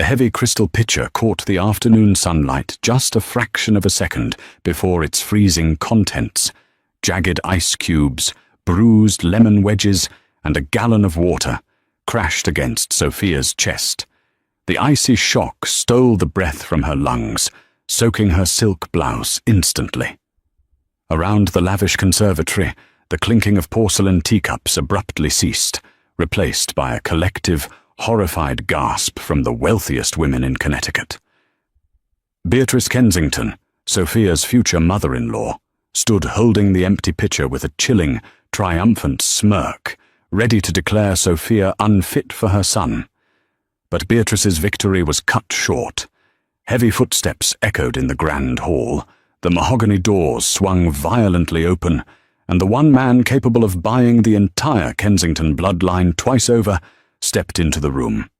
The heavy crystal pitcher caught the afternoon sunlight just a fraction of a second before its freezing contents, jagged ice cubes, bruised lemon wedges, and a gallon of water, crashed against Sophia's chest. The icy shock stole the breath from her lungs, soaking her silk blouse instantly. Around the lavish conservatory, the clinking of porcelain teacups abruptly ceased, replaced by a collective, horrified gasp from the wealthiest women in Connecticut. Beatrice Kensington, Sophia's future mother-in-law, stood holding the empty pitcher with a chilling, triumphant smirk, ready to declare Sophia unfit for her son. But Beatrice's victory was cut short. Heavy footsteps echoed in the grand hall, the mahogany doors swung violently open, and the one man capable of buying the entire Kensington bloodline twice over stepped into the room.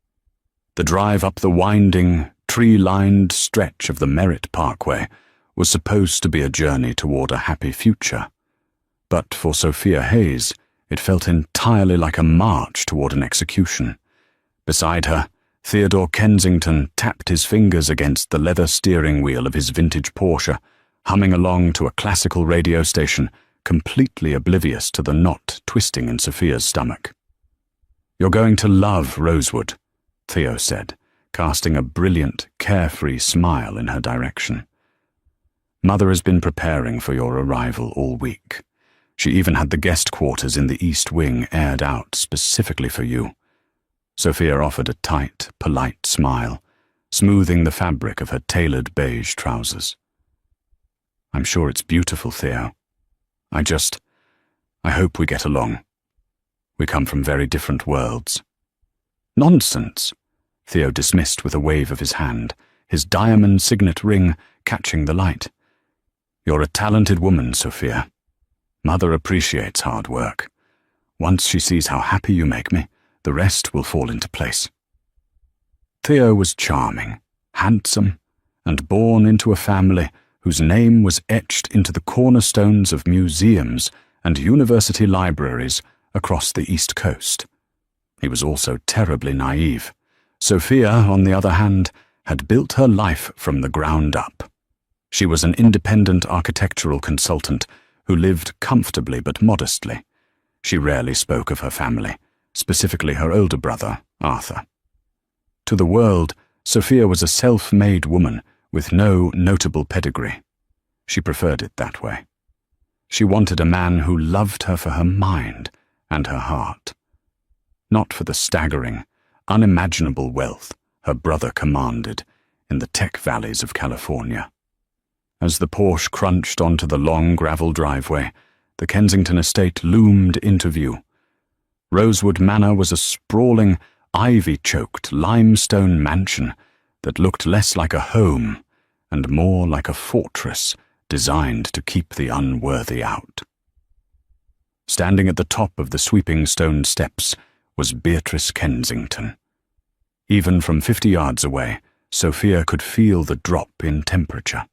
The drive up the winding, tree-lined stretch of the Merritt Parkway was supposed to be a journey toward a happy future. But for Sophia Hayes, it felt entirely like a march toward an execution. Beside her, Theodore Kensington tapped his fingers against the leather steering wheel of his vintage Porsche, humming along to a classical radio station, completely oblivious to the knot twisting in Sophia's stomach. "You're going to love Rosewood," Theo said, casting a brilliant, carefree smile in her direction. "Mother has been preparing for your arrival all week. She even had the guest quarters in the East Wing aired out specifically for you." Sophia offered a tight, polite smile, smoothing the fabric of her tailored beige trousers. "I'm sure it's beautiful, Theo. I hope we get along. We come from very different worlds." "Nonsense," Theo dismissed with a wave of his hand, his diamond signet ring catching the light. "You're a talented woman, Sophia. Mother appreciates hard work. Once she sees how happy you make me, the rest will fall into place." Theo was charming, handsome, and born into a family whose name was etched into the cornerstones of museums and university libraries across the East Coast. He was also terribly naive. Sophia, on the other hand, had built her life from the ground up. She was an independent architectural consultant who lived comfortably but modestly. She rarely spoke of her family, specifically her older brother, Arthur. To the world, Sophia was a self-made woman with no notable pedigree. She preferred it that way. She wanted a man who loved her for her mind and her heart, not for the staggering, unimaginable wealth her brother commanded in the tech valleys of California. As the Porsche crunched onto the long gravel driveway, the Kensington estate loomed into view. Rosewood Manor was a sprawling, ivy-choked limestone mansion that looked less like a home and more like a fortress designed to keep the unworthy out. Standing at the top of the sweeping stone steps was Beatrice Kensington. Even from 50 yards away, Sophia could feel the drop in temperature.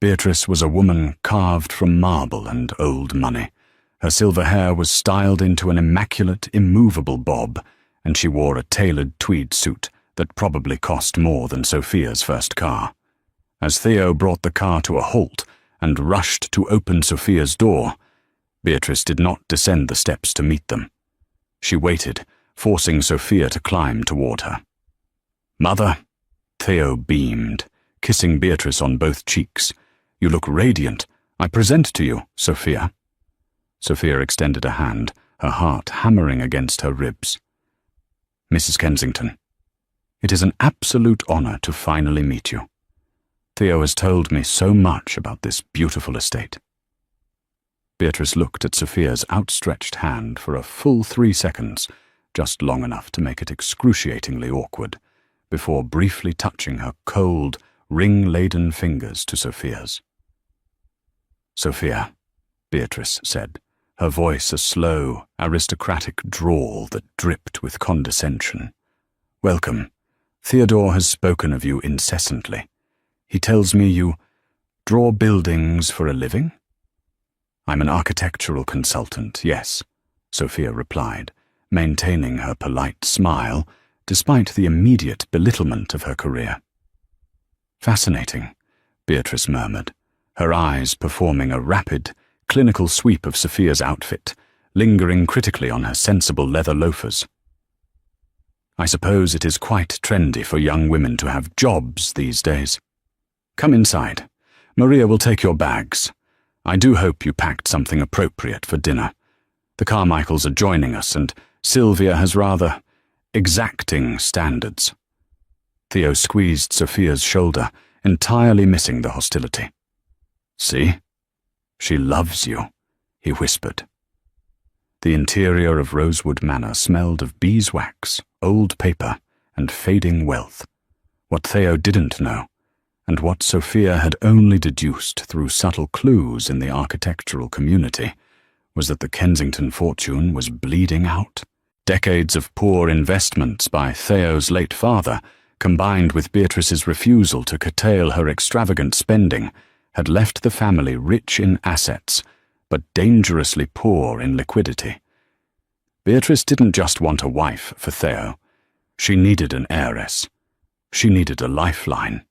Beatrice was a woman carved from marble and old money. Her silver hair was styled into an immaculate, immovable bob, and she wore a tailored tweed suit that probably cost more than Sophia's first car. As Theo brought the car to a halt and rushed to open Sophia's door, Beatrice did not descend the steps to meet them. She waited, forcing Sophia to climb toward her. "Mother," Theo beamed, kissing Beatrice on both cheeks. "You look radiant. I present to you, Sophia." Sophia extended a hand, her heart hammering against her ribs. "Mrs. Kensington, it is an absolute honor to finally meet you. Theo has told me so much about this beautiful estate." Beatrice looked at Sophia's outstretched hand for a full 3 seconds, just long enough to make it excruciatingly awkward, before briefly touching her cold, ring-laden fingers to Sophia's. "Sophia," Beatrice said, her voice a slow, aristocratic drawl that dripped with condescension. "Welcome. Theodore has spoken of you incessantly. He tells me you draw buildings for a living?" "I'm an architectural consultant, yes," Sophia replied, maintaining her polite smile, despite the immediate belittlement of her career. "Fascinating," Beatrice murmured, her eyes performing a rapid, clinical sweep of Sophia's outfit, lingering critically on her sensible leather loafers. "I suppose it is quite trendy for young women to have jobs these days. Come inside. Maria will take your bags. I do hope you packed something appropriate for dinner. The Carmichaels are joining us, and Sylvia has rather exacting standards." Theo squeezed Sophia's shoulder, entirely missing the hostility. "See? She loves you," he whispered. The interior of Rosewood Manor smelled of beeswax, old paper, and fading wealth. What Theo didn't know, and what Sophia had only deduced through subtle clues in the architectural community, was that the Kensington fortune was bleeding out. Decades of poor investments by Theo's late father, combined with Beatrice's refusal to curtail her extravagant spending, had left the family rich in assets, but dangerously poor in liquidity. Beatrice didn't just want a wife for Theo. She needed an heiress. She needed a lifeline.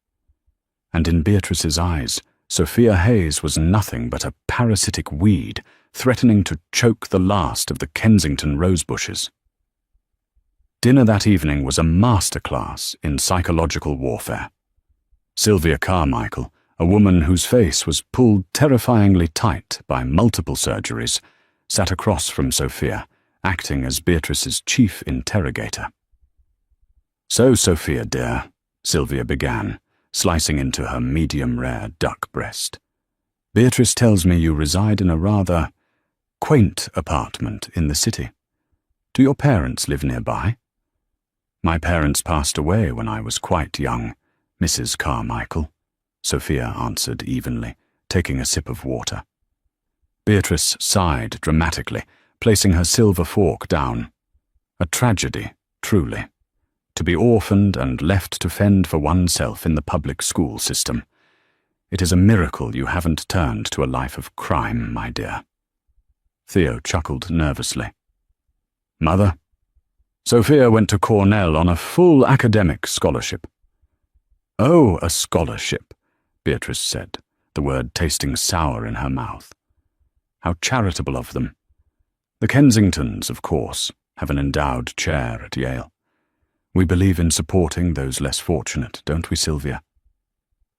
And in Beatrice's eyes, Sophia Hayes was nothing but a parasitic weed threatening to choke the last of the Kensington rosebushes. Dinner that evening was a masterclass in psychological warfare. Sylvia Carmichael, a woman whose face was pulled terrifyingly tight by multiple surgeries, sat across from Sophia, acting as Beatrice's chief interrogator. "So, Sophia, dear," Sylvia began, slicing into her medium-rare duck breast. "Beatrice tells me you reside in a rather quaint apartment in the city. Do your parents live nearby?" "My parents passed away when I was quite young, Mrs. Carmichael," Sophia answered evenly, taking a sip of water. Beatrice sighed dramatically, placing her silver fork down. "A tragedy, truly. To be orphaned and left to fend for oneself in the public school system. It is a miracle you haven't turned to a life of crime, my dear." Theo chuckled nervously. "Mother?" "Sophia went to Cornell on a full academic scholarship." "Oh, a scholarship," Beatrice said, the word tasting sour in her mouth. "How charitable of them. The Kensingtons, of course, have an endowed chair at Yale. We believe in supporting those less fortunate, don't we, Sylvia?"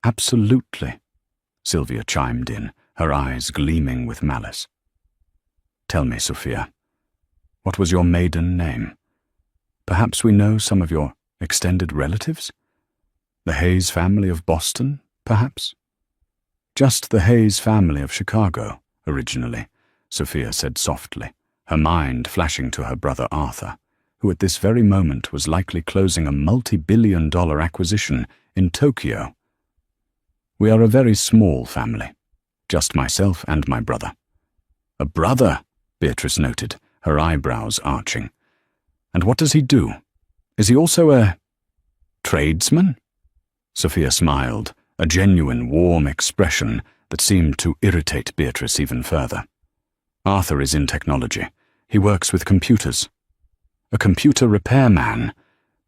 "Absolutely," Sylvia chimed in, her eyes gleaming with malice. "Tell me, Sophia, what was your maiden name? Perhaps we know some of your extended relatives? The Hayes family of Boston, perhaps?" "Just the Hayes family of Chicago, originally," Sophia said softly, her mind flashing to her brother Arthur, who at this very moment was likely closing a multi-billion-dollar acquisition in Tokyo. "We are a very small family, just myself and my brother." "A brother," Beatrice noted, her eyebrows arching. "And what does he do? Is he also a tradesman?" Sophia smiled, a genuine warm expression that seemed to irritate Beatrice even further. "Arthur is in technology. He works with computers." "A computer repairman,"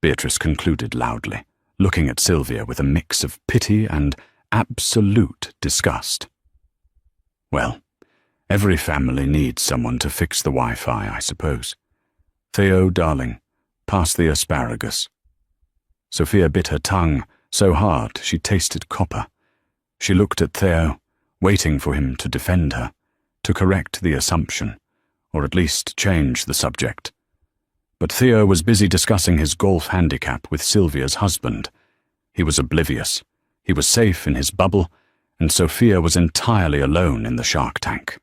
Beatrice concluded loudly, looking at Sylvia with a mix of pity and absolute disgust. "Well, every family needs someone to fix the Wi-Fi, I suppose. Theo, darling, pass the asparagus." Sophia bit her tongue so hard she tasted copper. She looked at Theo, waiting for him to defend her, to correct the assumption, or at least change the subject. But Theo was busy discussing his golf handicap with Sylvia's husband. He was oblivious. He was safe in his bubble, and Sophia was entirely alone in the shark tank.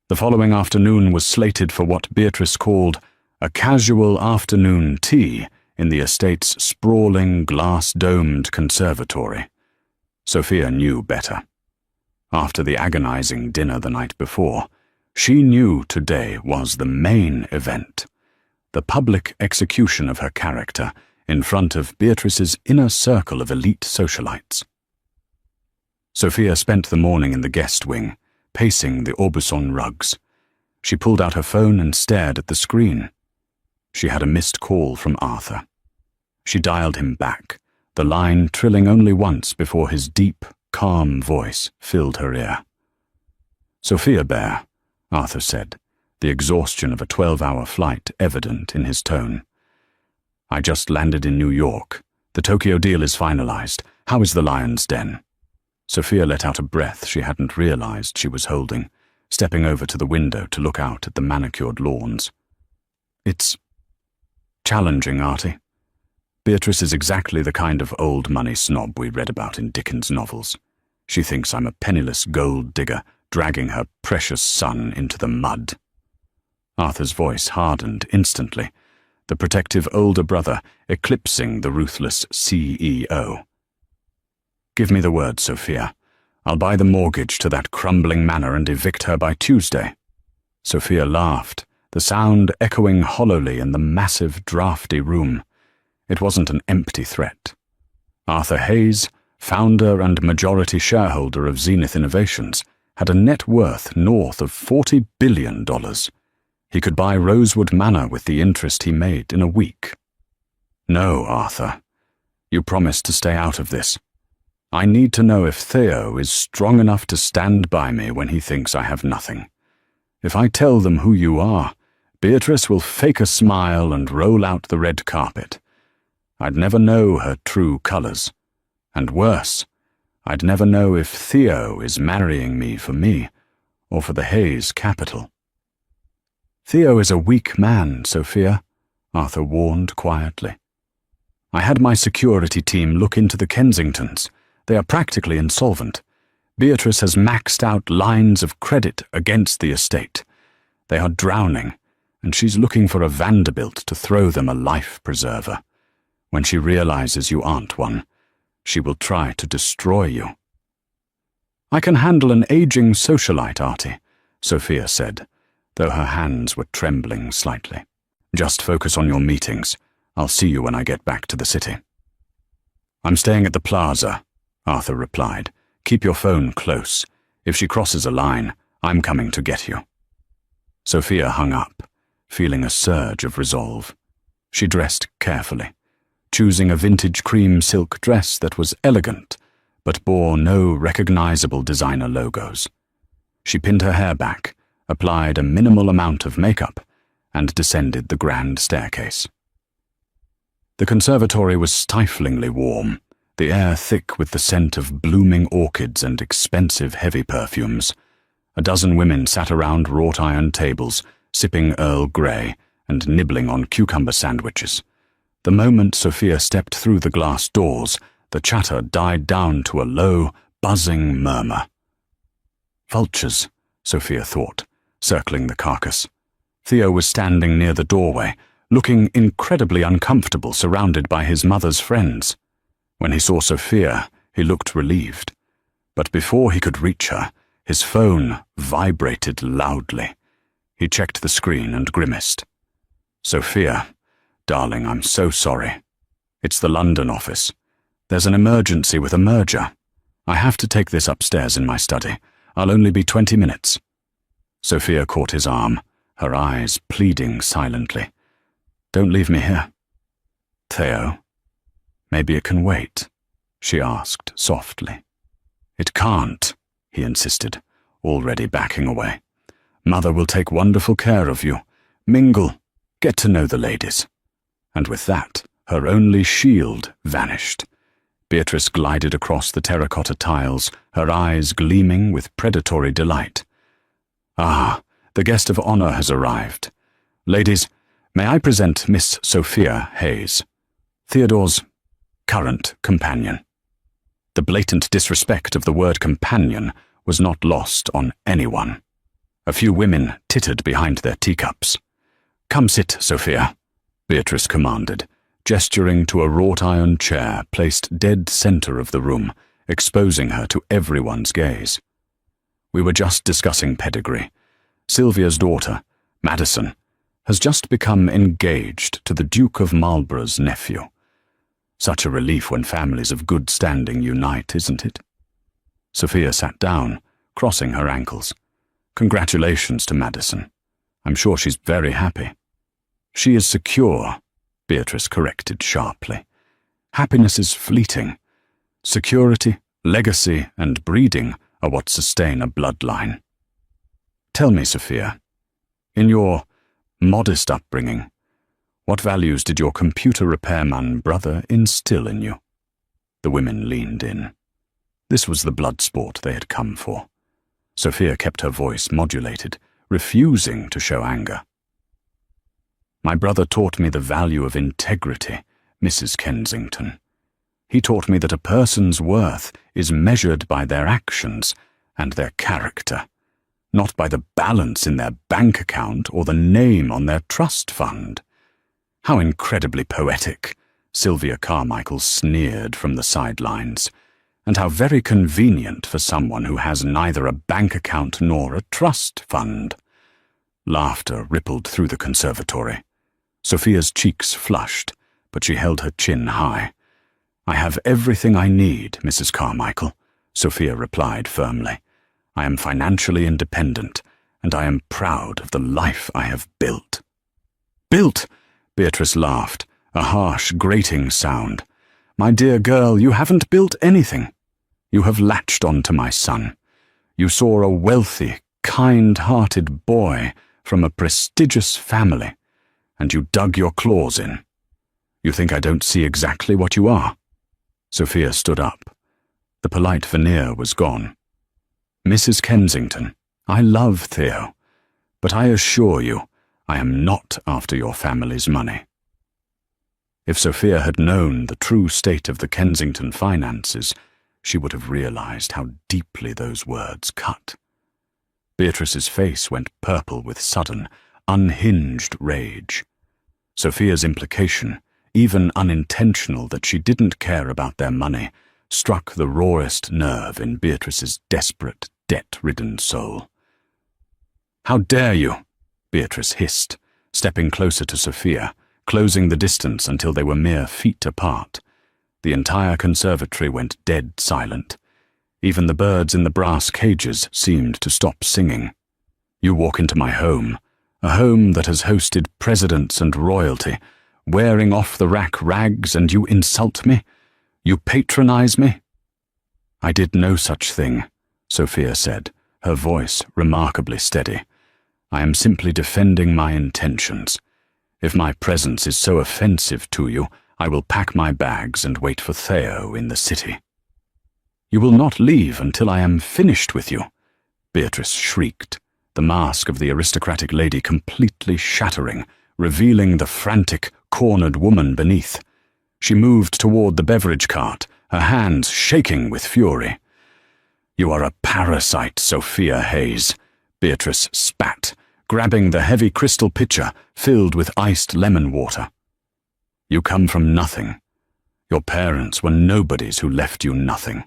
The following afternoon was slated for what Beatrice called a casual afternoon tea in the estate's sprawling, glass-domed conservatory. Sophia knew better. After the agonizing dinner the night before, she knew today was the main event, the public execution of her character in front of Beatrice's inner circle of elite socialites. Sophia spent the morning in the guest wing, pacing the Aubusson rugs. She pulled out her phone and stared at the screen. She had a missed call from Arthur. She dialed him back, the line trilling only once before his deep, calm voice filled her ear. "Sophia Bear," Arthur said, the exhaustion of a 12-hour flight evident in his tone. "I just landed in New York. The Tokyo deal is finalized. How is the Lion's Den?" Sophia let out a breath she hadn't realized she was holding, stepping over to the window to look out at the manicured lawns. "It's challenging, Artie. Beatrice is exactly the kind of old money snob we read about in Dickens' novels. She thinks I'm a penniless gold digger dragging her precious son into the mud." Arthur's voice hardened instantly, the protective older brother eclipsing the ruthless CEO. "Give me the word, Sophia. I'll buy the mortgage to that crumbling manor and evict her by Tuesday." Sophia laughed, the sound echoing hollowly in the massive, drafty room. It wasn't an empty threat. Arthur Hayes, founder and majority shareholder of Zenith Innovations, had a net worth north of $40 billion. He could buy Rosewood Manor with the interest he made in a week. "No, Arthur. You promised to stay out of this. I need to know if Theo is strong enough to stand by me when he thinks I have nothing. If I tell them who you are, Beatrice will fake a smile and roll out the red carpet. I'd never know her true colors. And worse, I'd never know if Theo is marrying me for me or for the Hayes capital." "Theo is a weak man, Sophia," Arthur warned quietly. "I had my security team look into the Kensingtons. They are practically insolvent. Beatrice has maxed out lines of credit against the estate. They are drowning, and she's looking for a Vanderbilt to throw them a life preserver. When she realizes you aren't one, she will try to destroy you." "I can handle an aging socialite, Artie," Sophia said, though her hands were trembling slightly. "Just focus on your meetings. I'll see you when I get back to the city." "I'm staying at the plaza," Arthur replied. "Keep your phone close. If she crosses a line, I'm coming to get you." Sophia hung up, feeling a surge of resolve. She dressed carefully, choosing a vintage cream silk dress that was elegant, but bore no recognizable designer logos. She pinned her hair back, applied a minimal amount of makeup, and descended the grand staircase. The conservatory was stiflingly warm, the air thick with the scent of blooming orchids and expensive heavy perfumes. A dozen women sat around wrought-iron tables, sipping Earl Grey and nibbling on cucumber sandwiches. The moment Sophia stepped through the glass doors, the chatter died down to a low, buzzing murmur. "Vultures," Sophia thought, circling the carcass. Theo was standing near the doorway, looking incredibly uncomfortable surrounded by his mother's friends. When he saw Sophia, he looked relieved. But before he could reach her, his phone vibrated loudly. He checked the screen and grimaced. "Sophia, darling, I'm so sorry. It's the London office. There's an emergency with a merger. I have to take this upstairs in my study. I'll only be 20 minutes. Sophia caught his arm, her eyes pleading silently. "Don't leave me here." "Theo, maybe it can wait," she asked softly. "It can't," he insisted, already backing away. "Mother will take wonderful care of you. Mingle, get to know the ladies." And with that, her only shield vanished. Beatrice glided across the terracotta tiles, her eyes gleaming with predatory delight. "Ah, the guest of honor has arrived. Ladies, may I present Miss Sophia Hayes, Theodore's current companion." The blatant disrespect of the word companion was not lost on anyone. A few women tittered behind their teacups. "Come sit, Sophia," Beatrice commanded, gesturing to a wrought-iron chair placed dead center of the room, exposing her to everyone's gaze. "We were just discussing pedigree. Sylvia's daughter, Madison, has just become engaged to the Duke of Marlborough's nephew. Such a relief when families of good standing unite, isn't it?" Sophia sat down, crossing her ankles. "Congratulations to Madison. I'm sure she's very happy." She is secure, Beatrice corrected sharply. Happiness is fleeting. Security, legacy, and breeding are what sustain a bloodline. Tell me, Sophia, in your modest upbringing, what values did your computer repairman brother instill in you? The women leaned in. This was the blood sport they had come for. Sophia kept her voice modulated, refusing to show anger. My brother taught me the value of integrity, Mrs. Kensington. He taught me that a person's worth is measured by their actions and their character, not by the balance in their bank account or the name on their trust fund. How incredibly poetic, Sylvia Carmichael sneered from the sidelines, and how very convenient for someone who has neither a bank account nor a trust fund. Laughter rippled through the conservatory. Sophia's cheeks flushed, but she held her chin high. I have everything I need, Mrs. Carmichael, Sophia replied firmly. I am financially independent, and I am proud of the life I have built. Built? Beatrice laughed, a harsh, grating sound. My dear girl, you haven't built anything. You have latched on to my son. You saw a wealthy, kind-hearted boy from a prestigious family, and you dug your claws in. You think I don't see exactly what you are? Sophia stood up. The polite veneer was gone. Mrs. Kensington, I love Theo, but I assure you, I am not after your family's money. If Sophia had known the true state of the Kensington finances, she would have realized how deeply those words cut. Beatrice's face went purple with sudden, unhinged rage. Sophia's implication, even unintentional, that she didn't care about their money, struck the rawest nerve in Beatrice's desperate, debt-ridden soul. How dare you? Beatrice hissed, stepping closer to Sophia, closing the distance until they were mere feet apart. The entire conservatory went dead silent. Even the birds in the brass cages seemed to stop singing. You walk into my home, a home that has hosted presidents and royalty, wearing off-the-rack rags, and you insult me? You patronize me? I did no such thing, Sophia said, her voice remarkably steady. I am simply defending my intentions. If my presence is so offensive to you, I will pack my bags and wait for Theo in the city. You will not leave until I am finished with you, Beatrice shrieked, the mask of the aristocratic lady completely shattering, revealing the frantic, cornered woman beneath. She moved toward the beverage cart, her hands shaking with fury. You are a parasite, Sophia Hayes, Beatrice spat, grabbing the heavy crystal pitcher filled with iced lemon water. You come from nothing. Your parents were nobodies who left you nothing.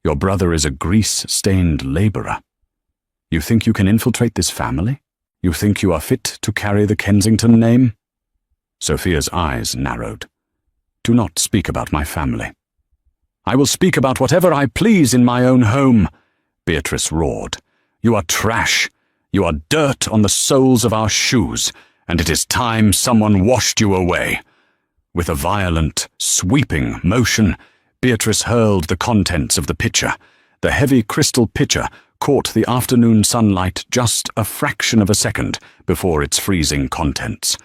Your brother is a grease-stained laborer. You think you can infiltrate this family? You think you are fit to carry the Kensington name? Sophia's eyes narrowed. Do not speak about my family. I will speak about whatever I please in my own home, Beatrice roared. You are trash. You are dirt on the soles of our shoes, and it is time someone washed you away. With a violent, sweeping motion, Beatrice hurled the contents of the pitcher. The heavy crystal pitcher caught the afternoon sunlight just a fraction of a second before its freezing contents.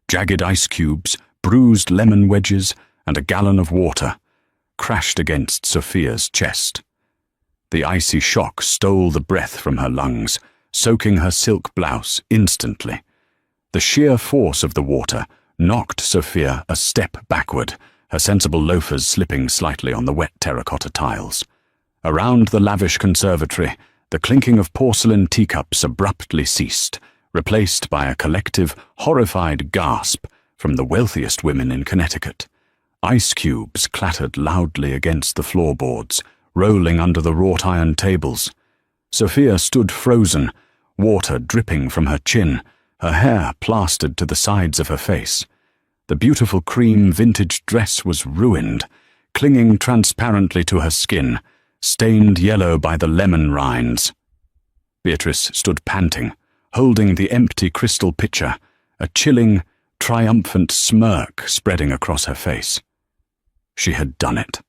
Jagged ice cubes, bruised lemon wedges, and a gallon of water crashed against Sophia's chest. The icy shock stole the breath from her lungs, soaking her silk blouse instantly. The sheer force of the water knocked Sophia a step backward, her sensible loafers slipping slightly on the wet terracotta tiles. Around the lavish conservatory, the clinking of porcelain teacups abruptly ceased, replaced by a collective, horrified gasp from the wealthiest women in Connecticut. Ice cubes clattered loudly against the floorboards, rolling under the wrought-iron tables. Sophia stood frozen, water dripping from her chin, her hair plastered to the sides of her face. The beautiful cream vintage dress was ruined, clinging transparently to her skin, stained yellow by the lemon rinds. Beatrice stood panting, holding the empty crystal pitcher, a chilling, triumphant smirk spreading across her face. She had done it.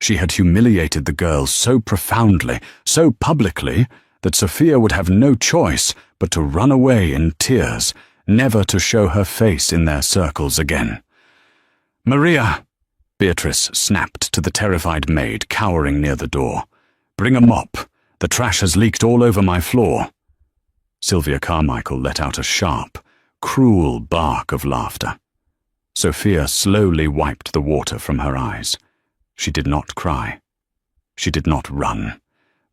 She had humiliated the girl so profoundly, so publicly, that Sophia would have no choice but to run away in tears, never to show her face in their circles again. "Maria!" Beatrice snapped to the terrified maid cowering near the door. "Bring a mop. The trash has leaked all over my floor." Sylvia Carmichael let out a sharp, cruel bark of laughter. Sophia slowly wiped the water from her eyes. She did not cry. She did not run.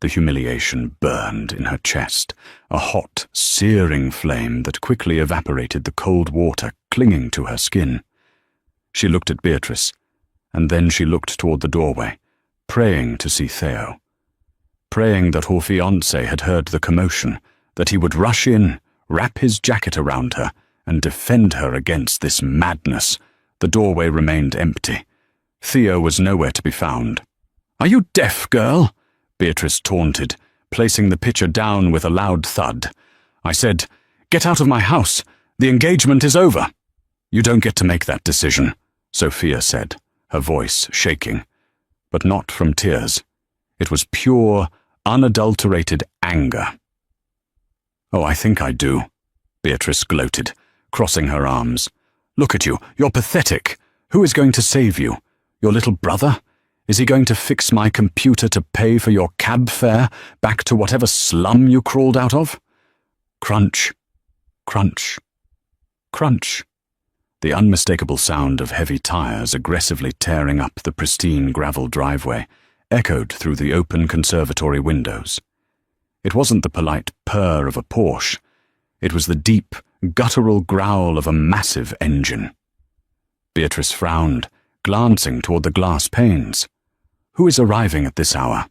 The humiliation burned in her chest, a hot, searing flame that quickly evaporated the cold water clinging to her skin. She looked at Beatrice, and then she looked toward the doorway, praying to see Theo. Praying that her fiancé had heard the commotion, that he would rush in, wrap his jacket around her, and defend her against this madness. The doorway remained empty. Theo was nowhere to be found. "Are you deaf, girl?" Beatrice taunted, placing the pitcher down with a loud thud. "I said, get out of my house. The engagement is over." "You don't get to make that decision," Sophia said, her voice shaking. But not from tears. It was pure, unadulterated anger. "Oh, I think I do," Beatrice gloated, crossing her arms. "Look at you. You're pathetic. Who is going to save you? Your little brother? Is he going to fix my computer to pay for your cab fare back to whatever slum you crawled out of?" Crunch, crunch, crunch. The unmistakable sound of heavy tires aggressively tearing up the pristine gravel driveway echoed through the open conservatory windows. It wasn't the polite purr of a Porsche. It was the deep, guttural growl of a massive engine. Beatrice frowned, glancing toward the glass panes. Who is arriving at this hour?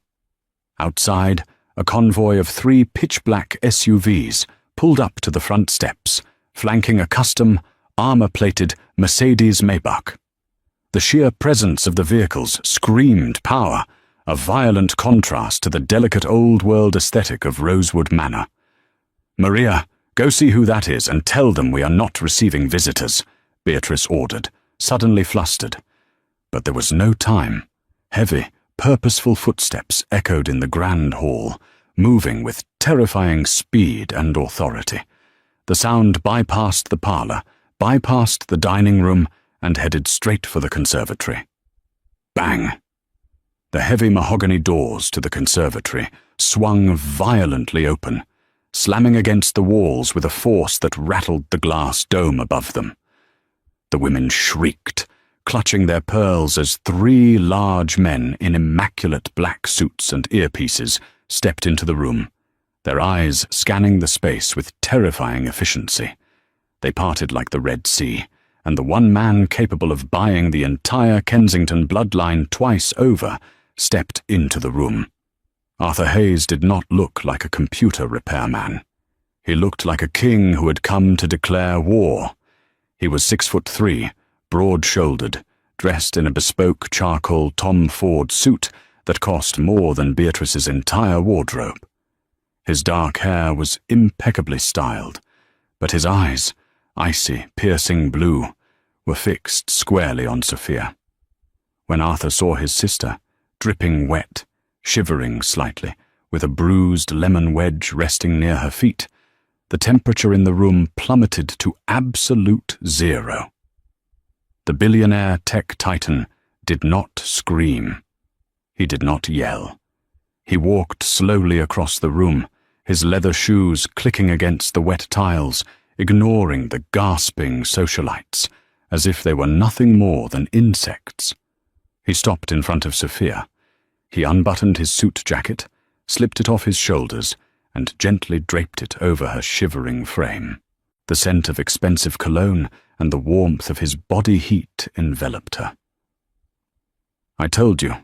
Outside, a convoy of 3 pitch-black SUVs pulled up to the front steps, flanking a custom, armor-plated Mercedes Maybach. The sheer presence of the vehicles screamed power, a violent contrast to the delicate old-world aesthetic of Rosewood Manor. "Maria, go see who that is and tell them we are not receiving visitors," Beatrice ordered, suddenly flustered. But there was no time. Heavy, purposeful footsteps echoed in the grand hall, moving with terrifying speed and authority. The sound bypassed the parlor, bypassed the dining room, and headed straight for the conservatory. Bang! The heavy mahogany doors to the conservatory swung violently open, slamming against the walls with a force that rattled the glass dome above them. The women shrieked, clutching their pearls as 3 large men in immaculate black suits and earpieces stepped into the room, their eyes scanning the space with terrifying efficiency. They parted like the Red Sea, and the one man capable of buying the entire Kensington bloodline twice over stepped into the room. Arthur Hayes did not look like a computer repairman. He looked like a king who had come to declare war. He was 6'3", broad-shouldered, dressed in a bespoke charcoal Tom Ford suit that cost more than Beatrice's entire wardrobe. His dark hair was impeccably styled, but his eyes, icy, piercing blue, were fixed squarely on Sophia. When Arthur saw his sister, dripping wet, shivering slightly, with a bruised lemon wedge resting near her feet, the temperature in the room plummeted to absolute 0. The billionaire tech titan did not scream. He did not yell. He walked slowly across the room, his leather shoes clicking against the wet tiles, ignoring the gasping socialites, as if they were nothing more than insects. He stopped in front of Sophia. He unbuttoned his suit jacket, slipped it off his shoulders, and gently draped it over her shivering frame. The scent of expensive cologne and the warmth of his body heat enveloped her. "I told you,"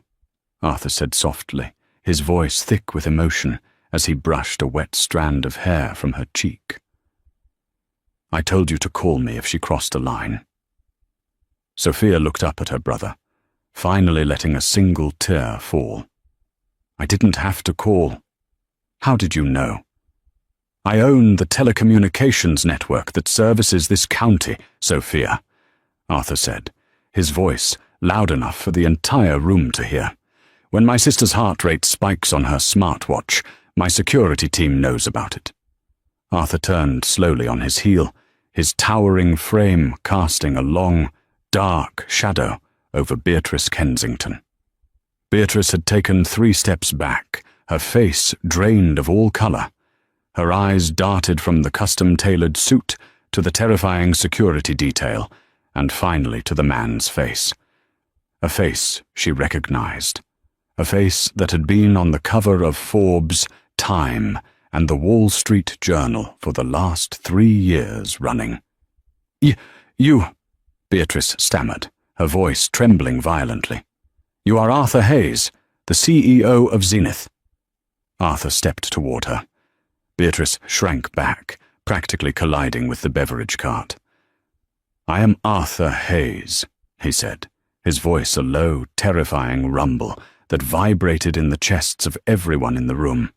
Arthur said softly, his voice thick with emotion as he brushed a wet strand of hair from her cheek. "I told you to call me if she crossed a line." Sophia looked up at her brother, finally letting a single tear fall. "I didn't have to call. How did you know?" I own the telecommunications network that services this county, Sophia, Arthur said, his voice loud enough for the entire room to hear. When my sister's heart rate spikes on her smartwatch, my security team knows about it. Arthur turned slowly on his heel, his towering frame casting a long, dark shadow over Beatrice Kensington. Beatrice had taken 3 steps back, her face drained of all colour. Her eyes darted from the custom-tailored suit to the terrifying security detail, and finally to the man's face. A face she recognized. A face that had been on the cover of Forbes, Time, and the Wall Street Journal for the last 3 years running. You, Beatrice stammered, her voice trembling violently. You are Arthur Hayes, the CEO of Zenith. Arthur stepped toward her. Beatrice shrank back, practically colliding with the beverage cart. I am Arthur Hayes, he said, his voice a low, terrifying rumble that vibrated in the chests of everyone in the room.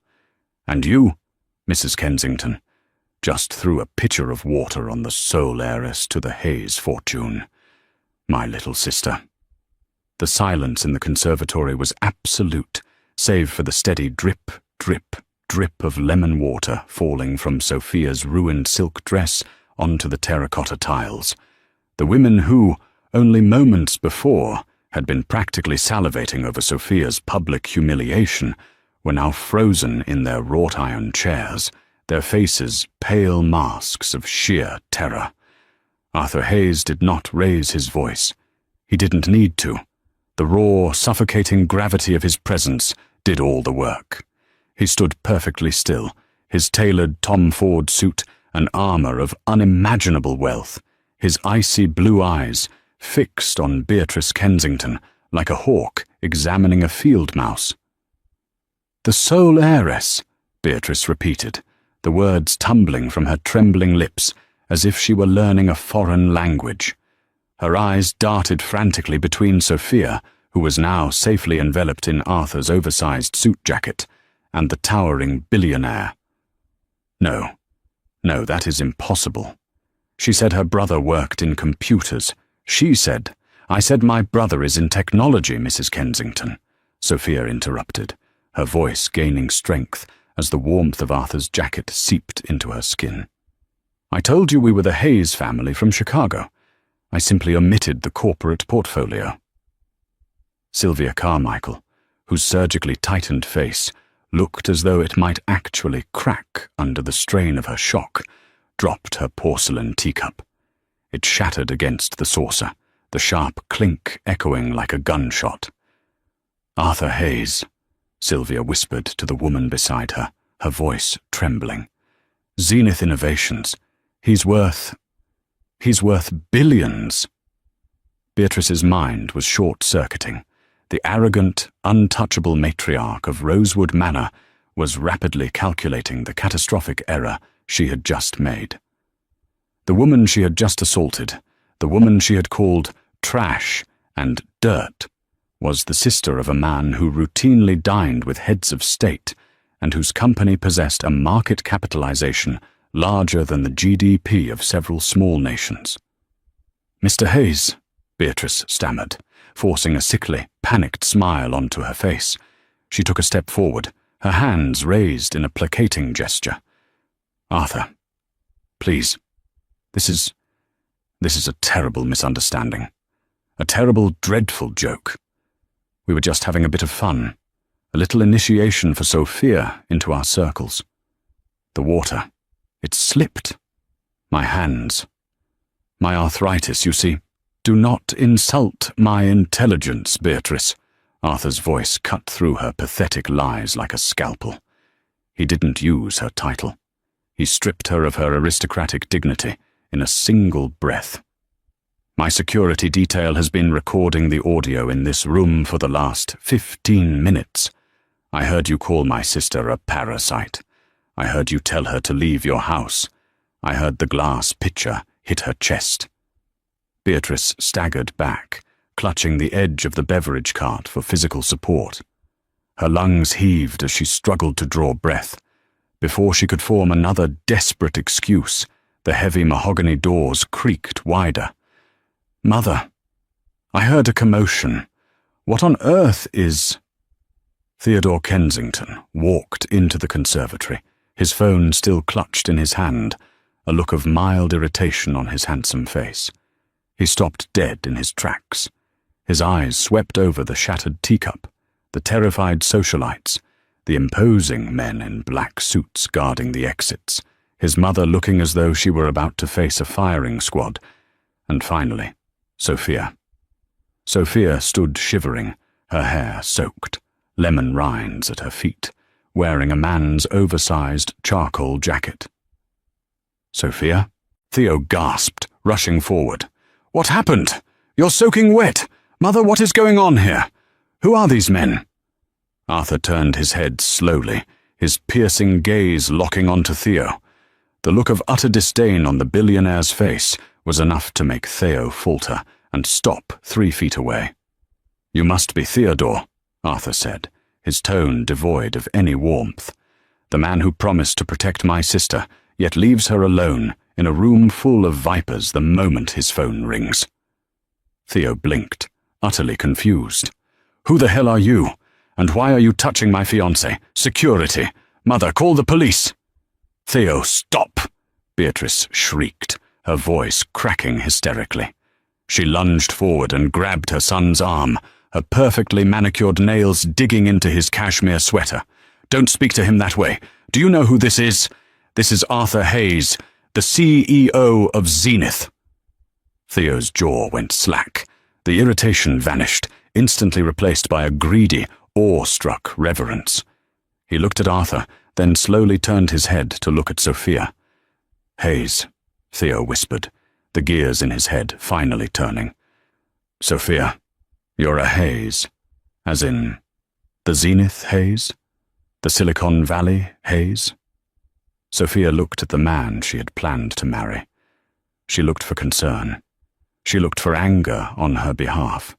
And you, Mrs. Kensington, just threw a pitcher of water on the sole heiress to the Hayes fortune. My little sister. The silence in the conservatory was absolute, save for the steady drip, drip, drip of lemon water falling from Sophia's ruined silk dress onto the terracotta tiles. The women who, only moments before, had been practically salivating over Sophia's public humiliation, were now frozen in their wrought-iron chairs, their faces pale masks of sheer terror. Arthur Hayes did not raise his voice. He didn't need to. The raw, suffocating gravity of his presence did all the work. He stood perfectly still, his tailored Tom Ford suit an armor of unimaginable wealth, his icy blue eyes fixed on Beatrice Kensington like a hawk examining a field mouse. The sole heiress, Beatrice repeated, the words tumbling from her trembling lips as if she were learning a foreign language. Her eyes darted frantically between Sophia, who was now safely enveloped in Arthur's oversized suit jacket, and the towering billionaire. No, that is impossible. She said her brother worked in computers. I said my brother is in technology, Mrs. Kensington, Sophia interrupted, her voice gaining strength as the warmth of Arthur's jacket seeped into her skin. I told you we were the Hayes family from Chicago. I simply omitted the corporate portfolio. Sylvia Carmichael, whose surgically tightened face looked as though it might actually crack under the strain of her shock, dropped her porcelain teacup. It shattered against the saucer, the sharp clink echoing like a gunshot. Arthur Hayes, Sylvia whispered to the woman beside her, her voice trembling. Zenith Innovations. He's worth billions. Beatrice's mind was short-circuiting. The arrogant, untouchable matriarch of Rosewood Manor was rapidly calculating the catastrophic error she had just made. The woman she had just assaulted, the woman she had called trash and dirt, was the sister of a man who routinely dined with heads of state and whose company possessed a market capitalization larger than the GDP of several small nations. Mr. Hayes, Beatrice stammered, forcing a sickly, panicked smile onto her face. She took a step forward, her hands raised in a placating gesture. Arthur, please, this is a terrible misunderstanding. A terrible, dreadful joke. We were just having a bit of fun, a little initiation for Sophia into our circles. The water, it slipped. My hands. My arthritis, you see. Do not insult my intelligence, Beatrice. Arthur's voice cut through her pathetic lies like a scalpel. He didn't use her title. He stripped her of her aristocratic dignity in a single breath. My security detail has been recording the audio in this room for the last 15 minutes. I heard you call my sister a parasite. I heard you tell her to leave your house. I heard the glass pitcher hit her chest. Beatrice staggered back, clutching the edge of the beverage cart for physical support. Her lungs heaved as she struggled to draw breath. Before she could form another desperate excuse, the heavy mahogany doors creaked wider. "Mother, I heard a commotion. What on earth is—" Theodore Kensington walked into the conservatory, his phone still clutched in his hand, a look of mild irritation on his handsome face. He stopped dead in his tracks. His eyes swept over the shattered teacup, the terrified socialites, the imposing men in black suits guarding the exits, his mother looking as though she were about to face a firing squad, and finally, Sophia. Sophia stood shivering, her hair soaked, lemon rinds at her feet, wearing a man's oversized charcoal jacket. "Sophia?" Theo gasped, rushing forward. "What happened? You're soaking wet! Mother, what is going on here? Who are these men?" Arthur turned his head slowly, his piercing gaze locking onto Theo. The look of utter disdain on the billionaire's face was enough to make Theo falter and stop 3 feet away. "You must be Theodore," Arthur said, his tone devoid of any warmth. "The man who promised to protect my sister, yet leaves her alone in a room full of vipers the moment his phone rings." Theo blinked, utterly confused. "Who the hell are you? And why are you touching my fiancé? Security! Mother, call the police!" "Theo, stop!" Beatrice shrieked, her voice cracking hysterically. She lunged forward and grabbed her son's arm, her perfectly manicured nails digging into his cashmere sweater. "Don't speak to him that way. Do you know who this is? This is Arthur Hayes, the CEO of Zenith." Theo's jaw went slack. The irritation vanished, instantly replaced by a greedy, awe-struck reverence. He looked at Arthur, then slowly turned his head to look at Sophia. "Hayes," Theo whispered, the gears in his head finally turning. "Sophia, you're a Hayes. As in, the Zenith Hayes? The Silicon Valley Hayes?" Sophia looked at the man she had planned to marry. She looked for concern. She looked for anger on her behalf.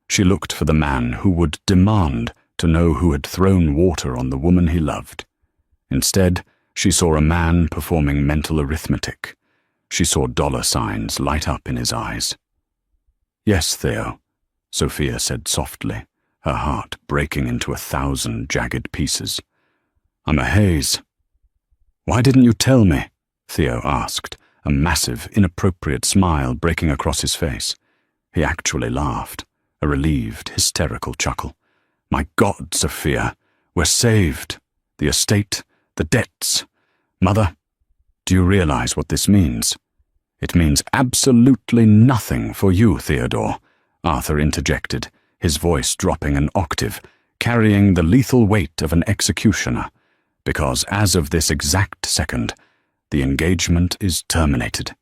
She looked for the man who would demand to know who had thrown water on the woman he loved. Instead, she saw a man performing mental arithmetic. She saw dollar signs light up in his eyes. "Yes, Theo," Sophia said softly, her heart breaking into 1,000 jagged pieces. "I'm a Hayes." "Why didn't you tell me?" Theo asked, a massive, inappropriate smile breaking across his face. He actually laughed, a relieved, hysterical chuckle. "My God, Sophia, we're saved. The estate, the debts. Mother, do you realize what this means?" "It means absolutely nothing for you, Theodore," Arthur interjected, his voice dropping an octave, carrying the lethal weight of an executioner, "because as of this exact second, the engagement is terminated."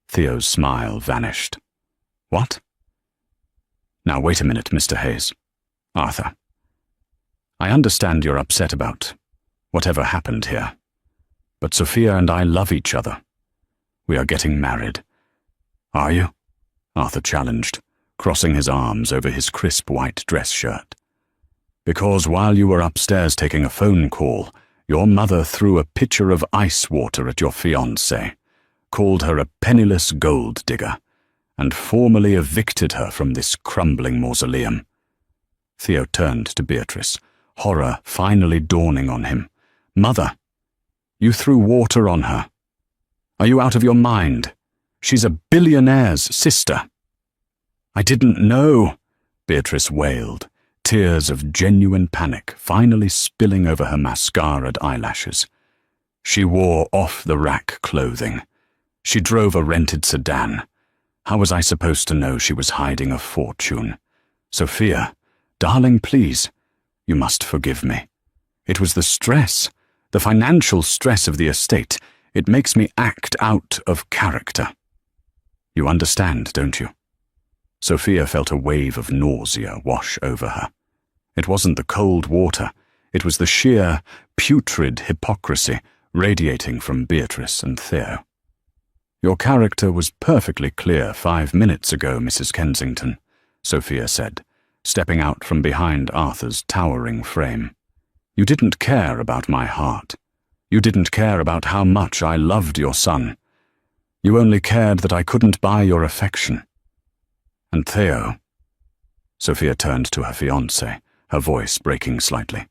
Theo's smile vanished. "What?" "Now wait a minute, Mr. Hayes. Arthur, I understand you're upset about whatever happened here, but Sophia and I love each other. We are getting married." "Are you?" Arthur challenged, crossing his arms over his crisp white dress shirt. "Because while you were upstairs taking a phone call, your mother threw a pitcher of ice water at your fiancée, called her a penniless gold digger, and formally evicted her from this crumbling mausoleum." Theo turned to Beatrice, horror finally dawning on him. "Mother, you threw water on her. Are you out of your mind? She's a billionaire's sister." "I didn't know," Beatrice wailed, tears of genuine panic finally spilling over her mascaraed eyelashes. "She wore off-the-rack clothing. She drove a rented sedan. How was I supposed to know she was hiding a fortune? Sophia, darling, please, you must forgive me. It was the stress, the financial stress of the estate. It makes me act out of character. You understand, don't you?" Sophia felt a wave of nausea wash over her. It wasn't the cold water, it was the sheer, putrid hypocrisy radiating from Beatrice and Theo. "Your character was perfectly clear 5 minutes ago, Mrs. Kensington," Sophia said, stepping out from behind Arthur's towering frame. "You didn't care about my heart. You didn't care about how much I loved your son. You only cared that I couldn't buy your affection. And Theo—" Sophia turned to her fiancé, her voice breaking slightly.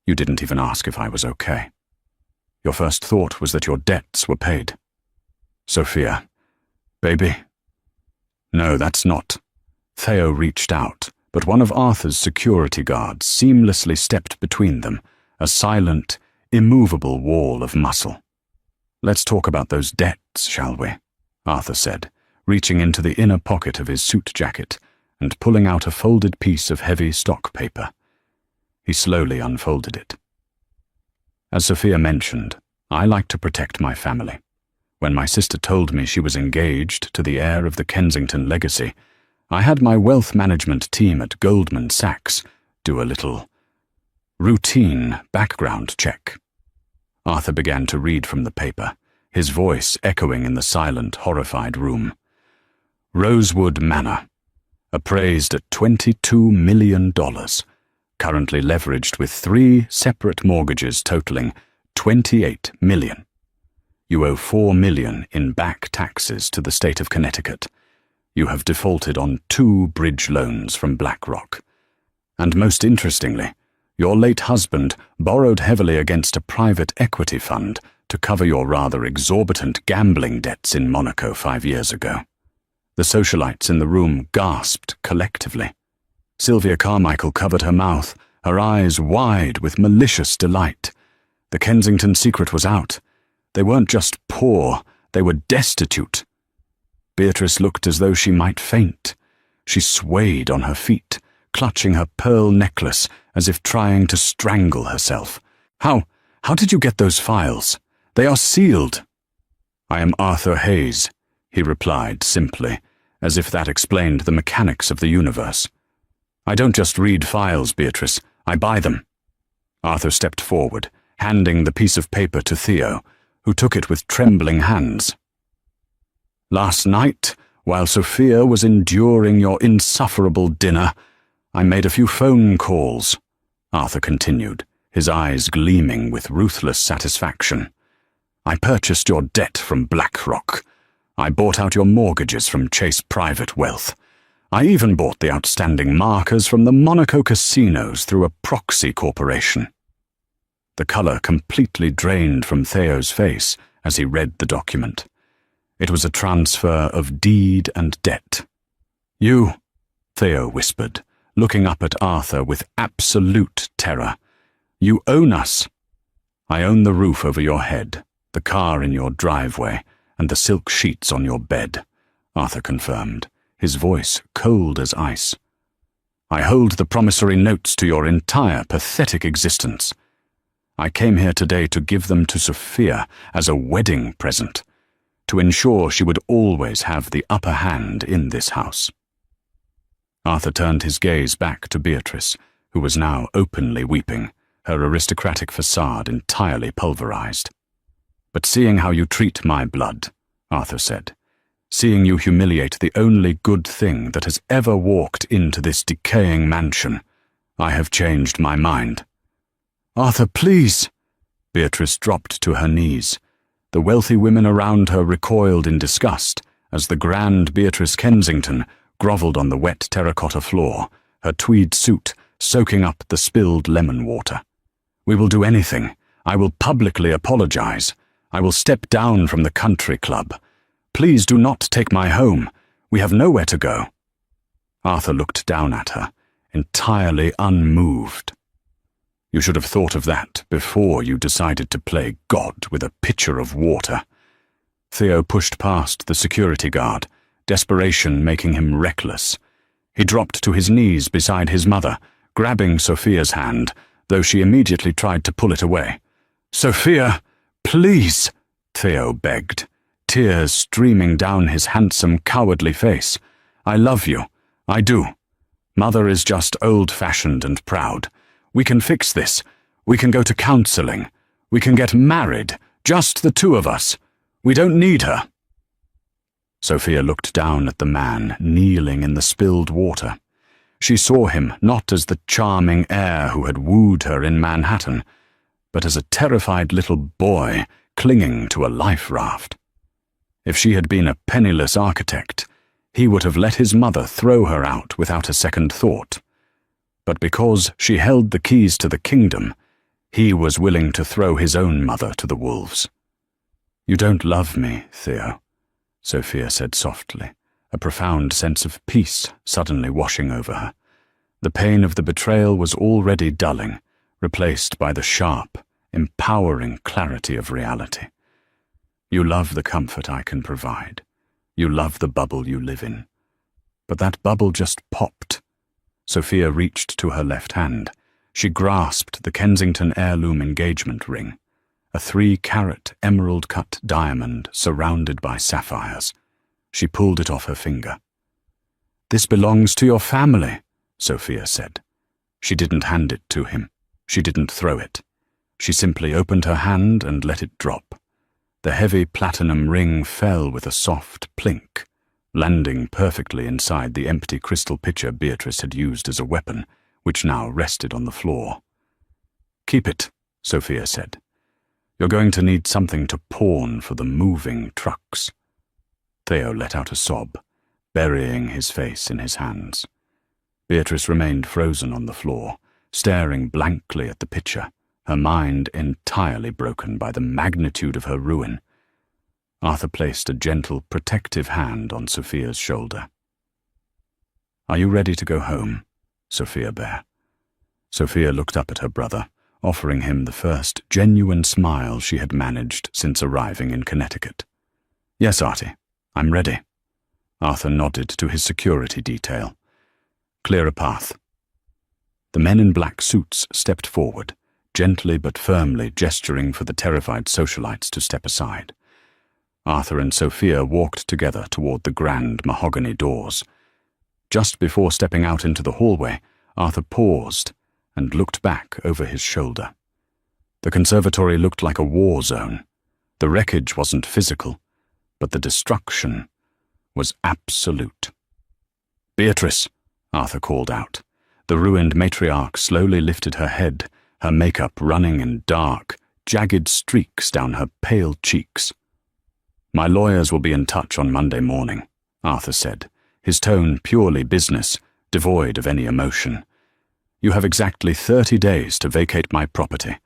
"You didn't even ask if I was okay. Your first thought was that your debts were paid. Sophia, baby." "No, that's not." Theo reached out, but one of Arthur's security guards seamlessly stepped between them, a silent, immovable wall of muscle. "Let's talk about those debts, shall we?" Arthur said, reaching into the inner pocket of his suit jacket and pulling out a folded piece of heavy stock paper. He slowly unfolded it. "As Sophia mentioned, I like to protect my family. When my sister told me she was engaged to the heir of the Kensington legacy, I had my wealth management team at Goldman Sachs do a little routine background check." Arthur began to read from the paper, his voice echoing in the silent, horrified room. "Rosewood Manor, appraised at $22 million, currently leveraged with 3 separate mortgages totaling $28 million. You owe $4 million in back taxes to the state of Connecticut. You have defaulted on 2 bridge loans from BlackRock. And most interestingly, your late husband borrowed heavily against a private equity fund to cover your rather exorbitant gambling debts in Monaco 5 years ago." The socialites in the room gasped collectively. Sylvia Carmichael covered her mouth, her eyes wide with malicious delight. The Kensington secret was out. They weren't just poor, they were destitute. Beatrice looked as though she might faint. She swayed on her feet, clutching her pearl necklace as if trying to strangle herself. How did you get those files? They are sealed." "I am Arthur Hayes," he replied simply, as if that explained the mechanics of the universe. "I don't just read files, Beatrice, I buy them." Arthur stepped forward, handing the piece of paper to Theo, who took it with trembling hands. "Last night, while Sophia was enduring your insufferable dinner, I made a few phone calls," Arthur continued, his eyes gleaming with ruthless satisfaction. "I purchased your debt from BlackRock. I bought out your mortgages from Chase Private Wealth. I even bought the outstanding markers from the Monaco casinos through a proxy corporation." The colour completely drained from Theo's face as he read the document. It was a transfer of deed and debt. "You," Theo whispered, looking up at Arthur with absolute terror. "You own us." "I own the roof over your head, the car in your driveway, and the silk sheets on your bed," Arthur confirmed, his voice cold as ice. "I hold the promissory notes to your entire pathetic existence. I came here today to give them to Sophia as a wedding present, to ensure she would always have the upper hand in this house." Arthur turned his gaze back to Beatrice, who was now openly weeping, her aristocratic facade entirely pulverized. "But seeing how you treat my blood," Arthur said, "seeing you humiliate the only good thing that has ever walked into this decaying mansion, I have changed my mind." "Arthur, please!" Beatrice dropped to her knees. The wealthy women around her recoiled in disgust as the grand Beatrice Kensington grovelled on the wet terracotta floor, her tweed suit soaking up the spilled lemon water. "We will do anything. I will publicly apologize. I will step down from the country club. Please do not take my home. We have nowhere to go." Arthur looked down at her, entirely unmoved. "You should have thought of that before you decided to play God with a pitcher of water." Theo pushed past the security guard, desperation making him reckless. He dropped to his knees beside his mother, grabbing Sophia's hand, though she immediately tried to pull it away. "Sophia, please," Theo begged, tears streaming down his handsome, cowardly face. "I love you. I do. Mother is just old-fashioned and proud. We can fix this. We can go to counseling. We can get married, just the 2 of us. We don't need her." Sophia looked down at the man kneeling in the spilled water. She saw him not as the charming heir who had wooed her in Manhattan, but as a terrified little boy clinging to a life raft. If she had been a penniless architect, he would have let his mother throw her out without a second thought. But because she held the keys to the kingdom, he was willing to throw his own mother to the wolves. "You don't love me, Theo," Sophia said softly, a profound sense of peace suddenly washing over her. The pain of the betrayal was already dulling, replaced by the sharp, empowering clarity of reality. "You love the comfort I can provide. You love the bubble you live in." But that bubble just popped. Sophia reached to her left hand. She grasped the Kensington heirloom engagement ring, a 3-carat emerald-cut diamond surrounded by sapphires. She pulled it off her finger. "This belongs to your family," Sophia said. She didn't hand it to him. She didn't throw it. She simply opened her hand and let it drop. The heavy platinum ring fell with a soft plink, landing perfectly inside the empty crystal pitcher Beatrice had used as a weapon, which now rested on the floor. "Keep it," Sophia said. "You're going to need something to pawn for the moving trucks." Theo let out a sob, burying his face in his hands. Beatrice remained frozen on the floor, staring blankly at the pitcher, her mind entirely broken by the magnitude of her ruin. Arthur placed a gentle, protective hand on Sophia's shoulder. "Are you ready to go home, Sophia Bear?" Sophia looked up at her brother, offering him the first genuine smile she had managed since arriving in Connecticut. "Yes, Artie, I'm ready." Arthur nodded to his security detail. "Clear a path." The men in black suits stepped forward, gently but firmly gesturing for the terrified socialites to step aside. Arthur and Sophia walked together toward the grand mahogany doors. Just before stepping out into the hallway, Arthur paused and looked back over his shoulder. The conservatory looked like a war zone. The wreckage wasn't physical, but the destruction was absolute. "Beatrice," Arthur called out. The ruined matriarch slowly lifted her head, her makeup running in dark, jagged streaks down her pale cheeks. "My lawyers will be in touch on Monday morning," Arthur said, his tone purely business, devoid of any emotion. "You have exactly 30 days to vacate my property.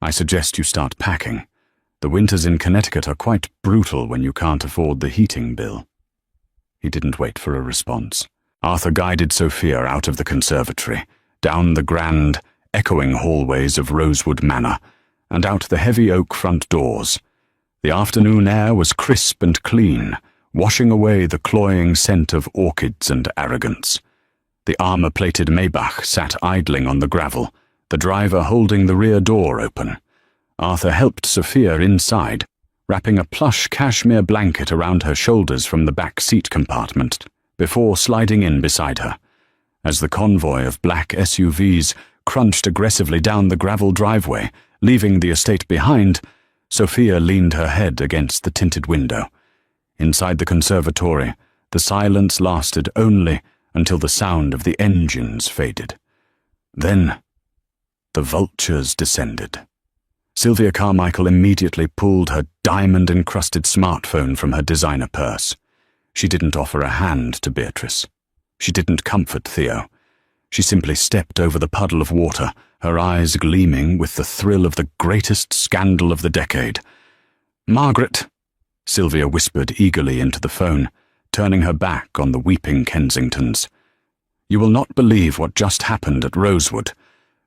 I suggest you start packing. The winters in Connecticut are quite brutal when you can't afford the heating bill." He didn't wait for a response. Arthur guided Sophia out of the conservatory, down the grand, echoing hallways of Rosewood Manor, and out the heavy oak front doors. The afternoon air was crisp and clean, washing away the cloying scent of orchids and arrogance. The armor-plated Maybach sat idling on the gravel, the driver holding the rear door open. Arthur helped Sophia inside, wrapping a plush cashmere blanket around her shoulders from the back seat compartment, before sliding in beside her. As the convoy of black SUVs crunched aggressively down the gravel driveway, leaving the estate behind, Sophia leaned her head against the tinted window. Inside the conservatory, the silence lasted only until the sound of the engines faded. Then, the vultures descended. Sylvia Carmichael immediately pulled her diamond-encrusted smartphone from her designer purse. She didn't offer a hand to Beatrice. She didn't comfort Theo. She simply stepped over the puddle of water, her eyes gleaming with the thrill of the greatest scandal of the decade. "Margaret," Sylvia whispered eagerly into the phone, turning her back on the weeping Kensingtons. "You will not believe what just happened at Rosewood.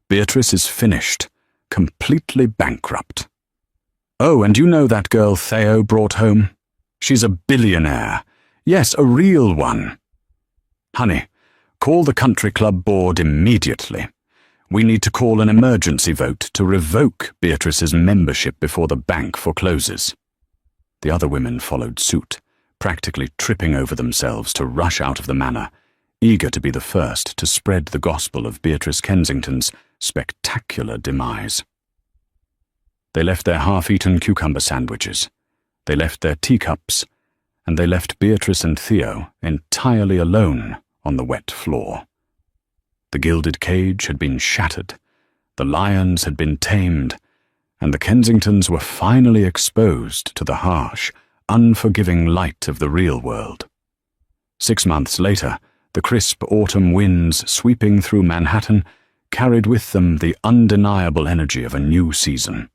Beatrice is finished, completely bankrupt. Oh, and you know that girl Theo brought home? She's a billionaire. Yes, a real one. Honey, call the country club board immediately. We need to call an emergency vote to revoke Beatrice's membership before the bank forecloses." The other women followed suit, practically tripping over themselves to rush out of the manor, eager to be the first to spread the gospel of Beatrice Kensington's spectacular demise. They left their half-eaten cucumber sandwiches. They left their teacups, and they left Beatrice and Theo entirely alone on the wet floor. The gilded cage had been shattered, the lions had been tamed, and the Kensingtons were finally exposed to the harsh, unforgiving light of the real world. 6 months later, the crisp autumn winds sweeping through Manhattan carried with them the undeniable energy of a new season.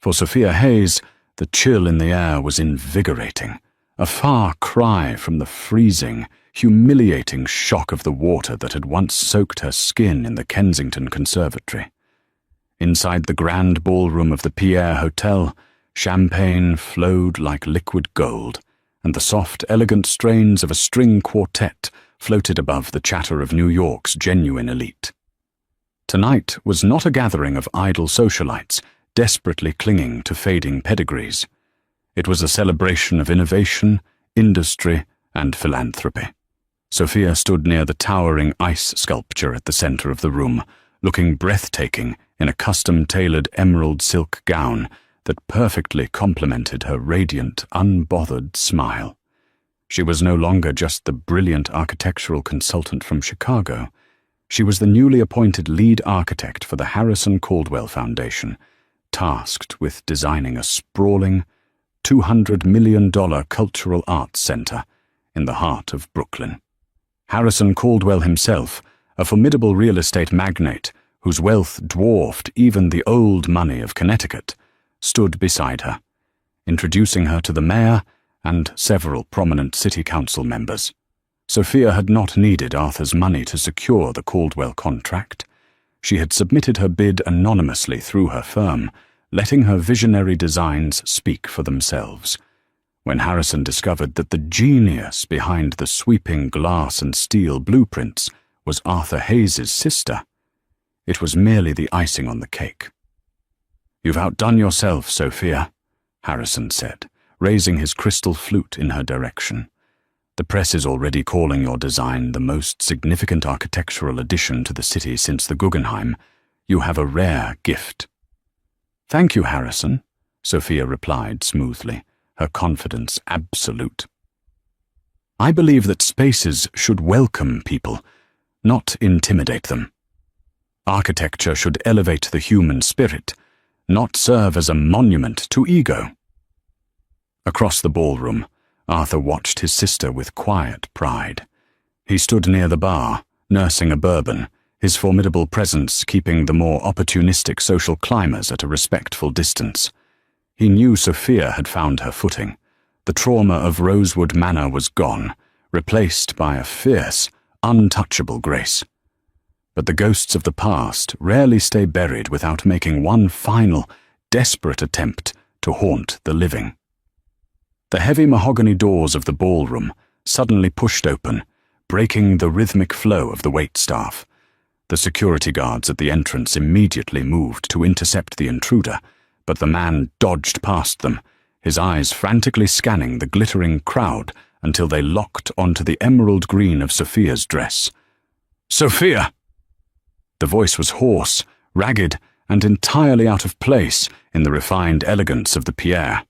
For Sophia Hayes, the chill in the air was invigorating, a far cry from the freezing, humiliating shock of the water that had once soaked her skin in the Kensington Conservatory. Inside the grand ballroom of the Pierre Hotel, champagne flowed like liquid gold, and the soft, elegant strains of a string quartet floated above the chatter of New York's genuine elite. Tonight was not a gathering of idle socialites, desperately clinging to fading pedigrees. It was a celebration of innovation, industry, and philanthropy. Sophia stood near the towering ice sculpture at the center of the room, looking breathtaking in a custom-tailored emerald silk gown that perfectly complemented her radiant, unbothered smile. She was no longer just the brilliant architectural consultant from Chicago. She was the newly appointed lead architect for the Harrison Caldwell Foundation, tasked with designing a sprawling, $200 million cultural arts center in the heart of Brooklyn. Harrison Caldwell himself, a formidable real estate magnate whose wealth dwarfed even the old money of Connecticut, stood beside her, introducing her to the mayor and several prominent city council members. Sophia had not needed Arthur's money to secure the Caldwell contract. She had submitted her bid anonymously through her firm, letting her visionary designs speak for themselves. When Harrison discovered that the genius behind the sweeping glass and steel blueprints was Arthur Hayes's sister, it was merely the icing on the cake. "You've outdone yourself, Sophia," Harrison said, raising his crystal flute in her direction. "The press is already calling your design the most significant architectural addition to the city since the Guggenheim. You have a rare gift." "Thank you, Harrison," Sophia replied smoothly, her confidence absolute. "I believe that spaces should welcome people, not intimidate them. Architecture should elevate the human spirit, not serve as a monument to ego." Across the ballroom, Arthur watched his sister with quiet pride. He stood near the bar, nursing a bourbon, his formidable presence keeping the more opportunistic social climbers at a respectful distance. He knew Sophia had found her footing. The trauma of Rosewood Manor was gone, replaced by a fierce, untouchable grace. But the ghosts of the past rarely stay buried without making one final, desperate attempt to haunt the living. The heavy mahogany doors of the ballroom suddenly pushed open, breaking the rhythmic flow of the waitstaff. The security guards at the entrance immediately moved to intercept the intruder, but the man dodged past them, his eyes frantically scanning the glittering crowd until they locked onto the emerald green of Sophia's dress. "Sophia!" The voice was hoarse, ragged, and entirely out of place in the refined elegance of the Pierre.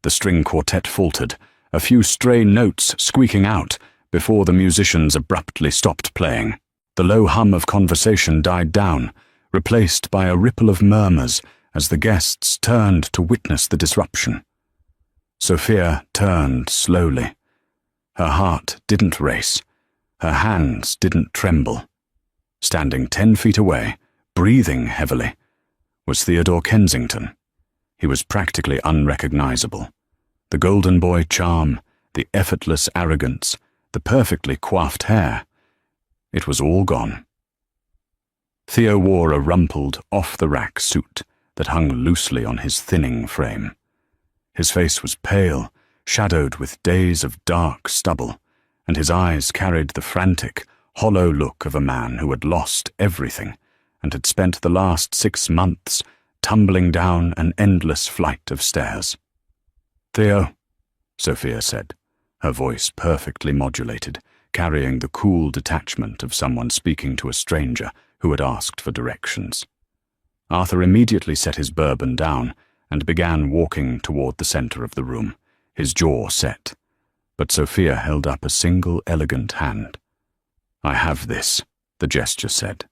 The string quartet faltered, a few stray notes squeaking out before the musicians abruptly stopped playing. The low hum of conversation died down, replaced by a ripple of murmurs as the guests turned to witness the disruption. Sophia turned slowly. Her heart didn't race. Her hands didn't tremble. Standing 10 feet away, breathing heavily, was Theodore Kensington. He was practically unrecognizable. The golden boy charm, the effortless arrogance, the perfectly coiffed hair. It was all gone. Theo wore a rumpled, off-the-rack suit that hung loosely on his thinning frame. His face was pale, shadowed with days of dark stubble, and his eyes carried the frantic, hollow look of a man who had lost everything and had spent the last 6 months tumbling down an endless flight of stairs. "Theo," Sophia said, her voice perfectly modulated, carrying the cool detachment of someone speaking to a stranger who had asked for directions. Arthur immediately set his bourbon down and began walking toward the center of the room, his jaw set. But Sophia held up a single elegant hand. "I have this," the gesture said.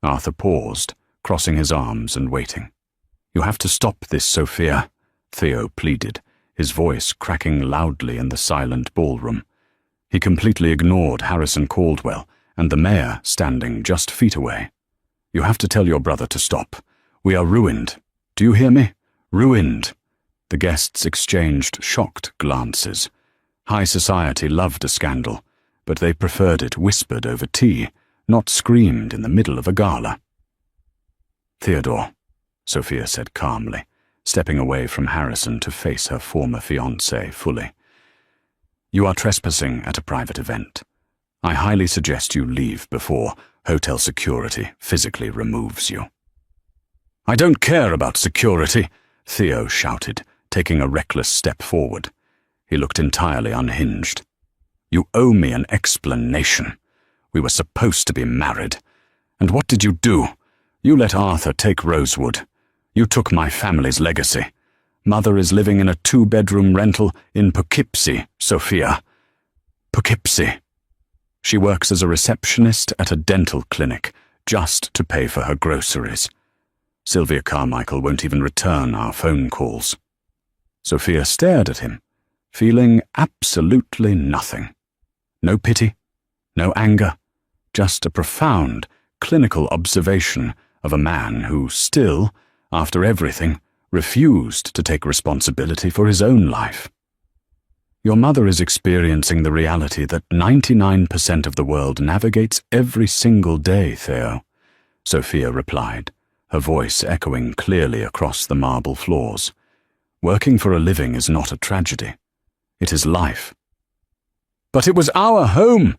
Arthur paused, crossing his arms and waiting. "You have to stop this, Sophia," Theo pleaded, his voice cracking loudly in the silent ballroom. He completely ignored Harrison Caldwell and the mayor standing just feet away. "You have to tell your brother to stop. We are ruined. Do you hear me? Ruined." The guests exchanged shocked glances. High society loved a scandal, but they preferred it whispered over tea, not screamed in the middle of a gala. "Theodore," Sophia said calmly, stepping away from Harrison to face her former fiancé fully. "You are trespassing at a private event. I highly suggest you leave before hotel security physically removes you." "I don't care about security," Theo shouted, taking a reckless step forward. He looked entirely unhinged. "You owe me an explanation. We were supposed to be married. And what did you do? You let Arthur take Rosewood. You took my family's legacy. Mother is living in a 2-bedroom rental in Poughkeepsie, Sophia. Poughkeepsie. She works as a receptionist at a dental clinic, just to pay for her groceries. Sylvia Carmichael won't even return our phone calls." Sophia stared at him, feeling absolutely nothing. No pity, no anger, just a profound, clinical observation of a man who still, after everything, refused to take responsibility for his own life. "Your mother is experiencing the reality that 99% of the world navigates every single day, Theo," Sophia replied, her voice echoing clearly across the marble floors. "Working for a living is not a tragedy. It is life." "But it was our home,"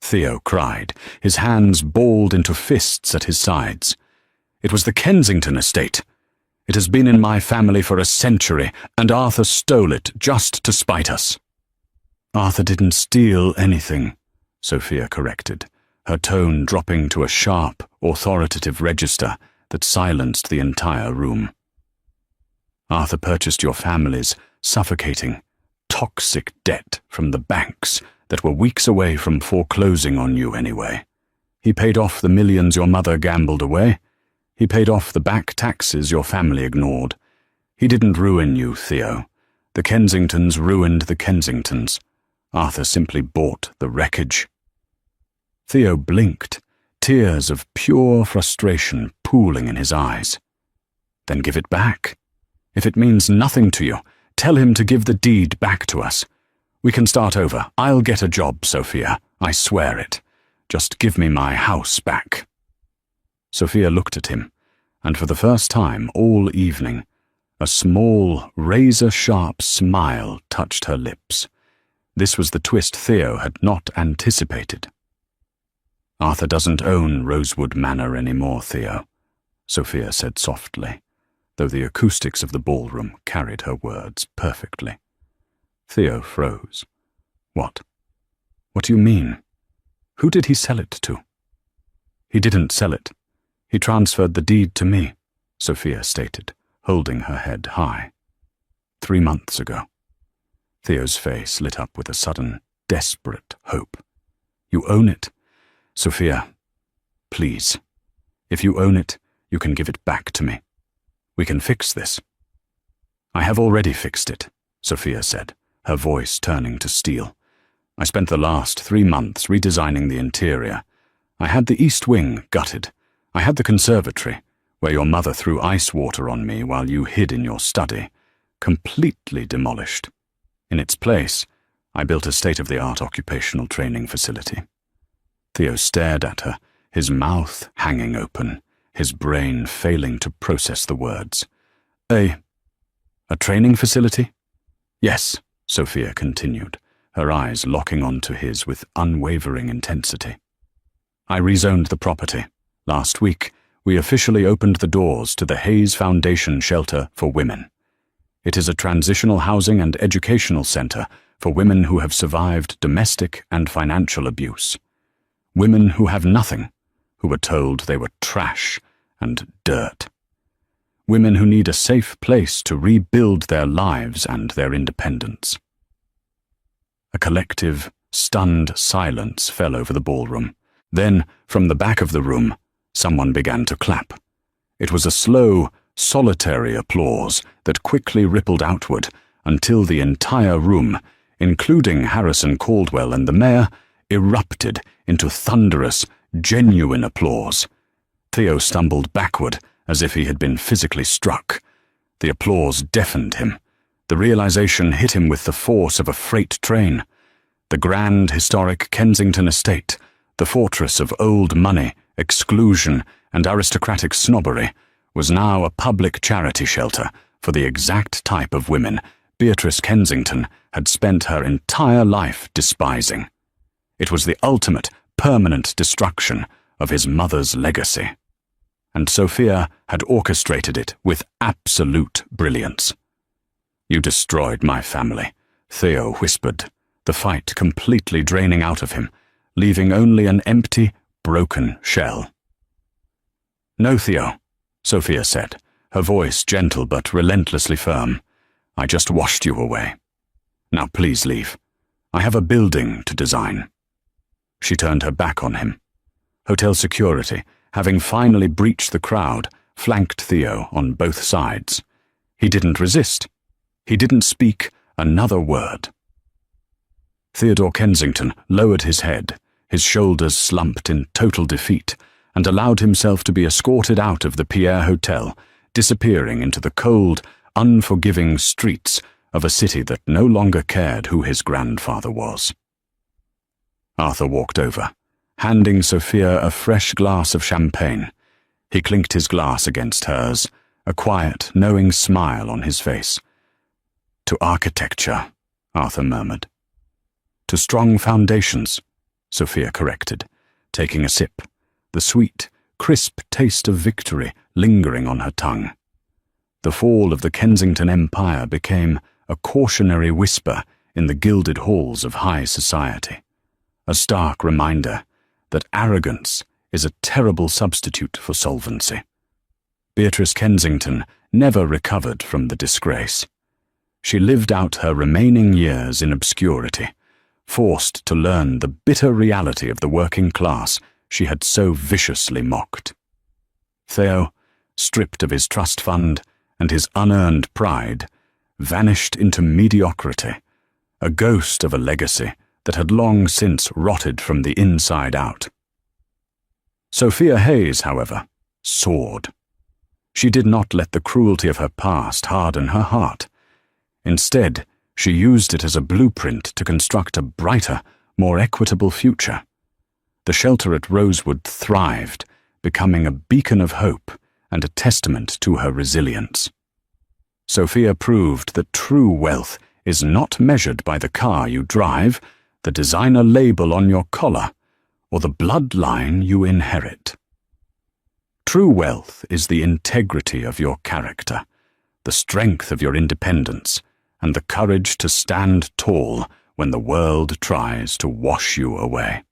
Theo cried, his hands balled into fists at his sides. "It was the Kensington estate. It has been in my family for a century, and Arthur stole it just to spite us." "Arthur didn't steal anything," Sophia corrected, her tone dropping to a sharp, authoritative register that silenced the entire room. "Arthur purchased your family's suffocating, toxic debt from the banks that were weeks away from foreclosing on you anyway. He paid off the millions your mother gambled away. He paid off the back taxes your family ignored. He didn't ruin you, Theo. The Kensingtons ruined the Kensingtons. Arthur simply bought the wreckage." Theo blinked, tears of pure frustration pooling in his eyes. "Then give it back. If it means nothing to you, tell him to give the deed back to us. We can start over. I'll get a job, Sophia. I swear it. Just give me my house back." Sophia looked at him, and for the first time all evening, a small, razor-sharp smile touched her lips. This was the twist Theo had not anticipated. "Arthur doesn't own Rosewood Manor anymore, Theo," Sophia said softly, though the acoustics of the ballroom carried her words perfectly. Theo froze. "What? What do you mean? Who did he sell it to?" "He didn't sell it. He transferred the deed to me," Sophia stated, holding her head high. 3 months ago." Theo's face lit up with a sudden, desperate hope. "You own it? Sophia, please. If you own it, you can give it back to me. We can fix this." "I have already fixed it," Sophia said, her voice turning to steel. "I spent the last 3 months redesigning the interior. I had the east wing gutted. I had the conservatory, where your mother threw ice water on me while you hid in your study, completely demolished. In its place, I built a state-of-the-art occupational training facility." Theo stared at her, his mouth hanging open, his brain failing to process the words. A training facility?" "Yes," Sophia continued, her eyes locking onto his with unwavering intensity. "I rezoned the property. Last week, we officially opened the doors to the Hayes Foundation Shelter for Women. It is a transitional housing and educational center for women who have survived domestic and financial abuse. Women who have nothing, who were told they were trash and dirt. Women who need a safe place to rebuild their lives and their independence." A collective, stunned silence fell over the ballroom. Then, from the back of the room, someone began to clap. It was a slow, solitary applause that quickly rippled outward until the entire room, including Harrison Caldwell and the mayor, erupted into thunderous, genuine applause. Theo stumbled backward as if he had been physically struck. The applause deafened him. The realization hit him with the force of a freight train. The grand, historic Kensington estate, the fortress of old money, exclusion, and aristocratic snobbery, was now a public charity shelter for the exact type of women Beatrice Kensington had spent her entire life despising. It was the ultimate, permanent destruction of his mother's legacy. And Sophia had orchestrated it with absolute brilliance. "You destroyed my family," Theo whispered, the fight completely draining out of him, leaving only an empty, broken shell. "No, Theo," Sophia said, her voice gentle but relentlessly firm. "I just washed you away. Now please leave. I have a building to design." She turned her back on him. Hotel security, having finally breached the crowd, flanked Theo on both sides. He didn't resist. He didn't speak another word. Theodore Kensington lowered his head, his shoulders slumped in total defeat, and allowed himself to be escorted out of the Pierre Hotel, disappearing into the cold, unforgiving streets of a city that no longer cared who his grandfather was. Arthur walked over, handing Sophia a fresh glass of champagne. He clinked his glass against hers, a quiet, knowing smile on his face. "To architecture," Arthur murmured. "To strong foundations," Sophia corrected, taking a sip, the sweet, crisp taste of victory lingering on her tongue. The fall of the Kensington Empire became a cautionary whisper in the gilded halls of high society, a stark reminder that arrogance is a terrible substitute for solvency. Beatrice Kensington never recovered from the disgrace. She lived out her remaining years in obscurity, forced to learn the bitter reality of the working class she had so viciously mocked. Theo, stripped of his trust fund and his unearned pride, vanished into mediocrity, a ghost of a legacy that had long since rotted from the inside out. Sophia Hayes, however, soared. She did not let the cruelty of her past harden her heart. Instead, she used it as a blueprint to construct a brighter, more equitable future. The shelter at Rosewood thrived, becoming a beacon of hope and a testament to her resilience. Sophia proved that true wealth is not measured by the car you drive, the designer label on your collar, or the bloodline you inherit. True wealth is the integrity of your character, the strength of your independence, and the courage to stand tall when the world tries to wash you away.